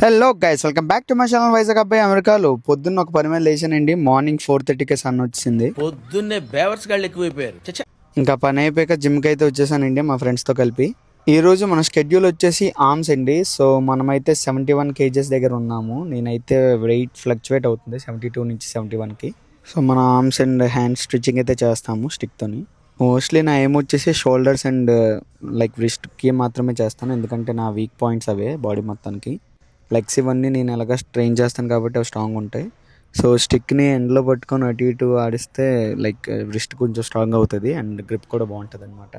Hello guys, welcome back to my channel. Vizag అబ్బాయి అమెరికాలో పొద్దున్న ఒక 10 మీద లేచానండి. మార్నింగ్ 4:30కి సన్ వచ్చింది. పొద్దున్నే బేవర్స్ గాళ్ళు ఎక్కువైపోయారు. ఇంకా పని అయిపోయాక జిమ్కి అయితే వచ్చేసానండి మా ఫ్రెండ్స్తో కలిపి. ఈ రోజు మన షెడ్యూల్ వచ్చేసి ఆర్మ్స్ అండి. సో మనమైతే 71 kgs దగ్గర ఉన్నాము. నేనైతే వెయిట్ ఫ్లక్చువేట్ అవుతుంది 72 నుంచి 71కి. సో మన ఆర్మ్స్ అండ్ హ్యాండ్ స్ట్రిచ్చింగ్ అయితే చేస్తాము స్టిక్తోని. మోస్ట్లీ నా ఏం వచ్చేసి షోల్డర్స్ అండ్ లైక్ రిస్ట్కి మాత్రమే చేస్తాను, ఎందుకంటే నా వీక్ పాయింట్స్ అవే బాడీ మొత్తానికి. లెగ్స్ ఇవన్నీ నేను ఎలాగ ట్రైన్ చేస్తాను కాబట్టి అవి స్ట్రాంగ్ ఉంటాయి. సో స్టిక్ని ఎండ్లో పట్టుకొని అటు ఇటు ఆడిస్తే లైక్ రిస్ట్ కొంచెం స్ట్రాంగ్ అవుతుంది అండ్ గ్రిప్ కూడా బాగుంటుంది అనమాట.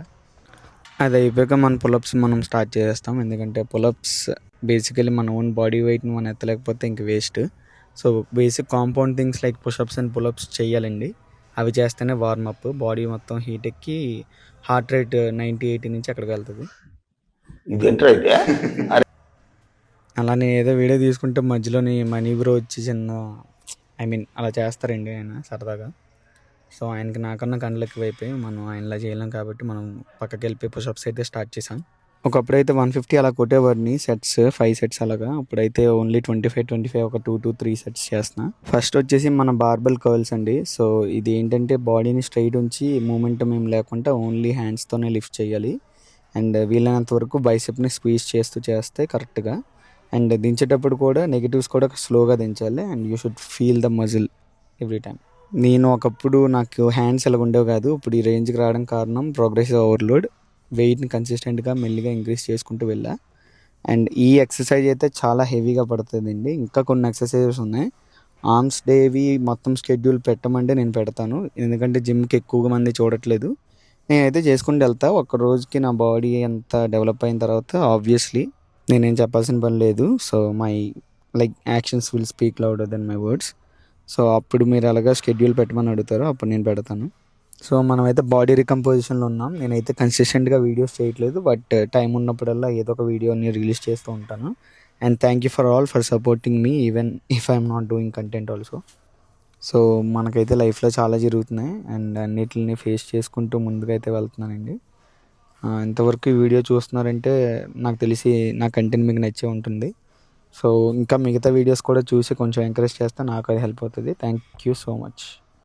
అది అయిపోయాక మన పులప్స్ మనం స్టార్ట్ చేస్తాం, ఎందుకంటే పులప్స్ బేసికలీ మన ఓన్ బాడీ వెయిట్ని మనం ఎత్తలేకపోతే ఇంక waste. So basic compound things like push-ups and pull-ups చేయాలండి. అవి చేస్తేనే వార్మప్, బాడీ మొత్తం హీట్ ఎక్కి హార్ట్ రేట్ 90-80 నుంచి అక్కడికి వెళ్తుంది. అలా నేను ఏదో వీడియో తీసుకుంటే మధ్యలోని మనీ బ్రో వచ్చి అలా చేస్తారండి ఆయన సరదాగా. సో ఆయనకి నాకన్నా కండ్లు ఎక్కువైపోయి మనం ఆయనలా చేయలేం కాబట్టి మనం పక్కకి వెళ్ళిపోయి పుషప్స్ అయితే స్టార్ట్ చేసాం. ఒకప్పుడైతే 150 అలా కొట్టేవాడిని సెట్స్, 5 సెట్స్ అలాగా. ఇప్పుడైతే ఓన్లీ 25 ఒక 2 to 3 సెట్స్ చేస్తున్నా. ఫస్ట్ వచ్చేసి మన బార్బెల్ కర్ల్స్ అండి. సో ఇది ఏంటంటే బాడీని స్ట్రైట్ ఉంచి మూమెంటం ఏం లేకుండా ఓన్లీ హ్యాండ్స్తోనే లిఫ్ట్ చేయాలి. అండ్ వీలైనంత వరకు బైసెప్ని స్క్వీజ్ చేస్తే కరెక్ట్గా. అండ్ దించేటప్పుడు కూడా నెగిటివ్స్ కూడా స్లోగా దించాలి. And you should feel the muscle every time. నేను ఒకప్పుడు నాకు హ్యాండ్స్ ఎలా ఉండేవి కాదు, ఇప్పుడు ఈ రేంజ్కి రావడం కారణం ప్రోగ్రెసివ్ ఓవర్లోడ్. వెయిట్ని కన్సిస్టెంట్గా మెల్లిగా ఇంక్రీజ్ చేసుకుంటూ వెళ్ళా. అండ్ ఈ ఎక్సర్సైజ్ అయితే చాలా హెవీగా పడుతుందండి. ఇంకా కొన్ని ఎక్సర్సైజెస్ ఉన్నాయి. ఆర్మ్స్ డేవి మొత్తం షెడ్యూల్ పెట్టమంటే నేను పెడతాను, ఎందుకంటే జిమ్కి ఎక్కువగా మంది చూడట్లేదు. నేనైతే చేసుకుంటూ వెళ్తా. ఒక రోజుకి నా బాడీ అంత డెవలప్ అయిన తర్వాత ఆబ్వియస్లీ నేనేం చెప్పాల్సిన పని లేదు. So my actions will speak louder than my words. So అప్పుడు మీరు అలాగా షెడ్యూల్ పెట్టమని అడుగుతారో అప్పుడు నేను పెడతాను. సో మనమైతే బాడీ రికంపోజిషన్లో ఉన్నాం. నేనైతే కన్సిస్టెంట్గా వీడియోస్ చేయట్లేదు, బట్ టైం ఉన్నప్పుడల్లా ఏదో ఒక వీడియోని రిలీజ్ చేస్తూ ఉంటాను. And thank you for all for supporting me even if I'm not doing content also. So మనకైతే లైఫ్లో చాలా జరుగుతున్నాయి అండ్ అన్నిటిని ఫేస్ చేసుకుంటూ ముందుకైతే వెళ్తున్నానండి. ఇంతవరకు ఈ వీడియో చూస్తున్నారంటే నాకు తెలిసి నా కంటెంట్ మీకు నచ్చే ఉంటుంది. సో ఇంకా మిగతా వీడియోస్ కూడా చూసి కొంచెం ఎంకరేజ్ చేస్తే నాకు అది హెల్ప్ అవుతుంది. Thank you so much.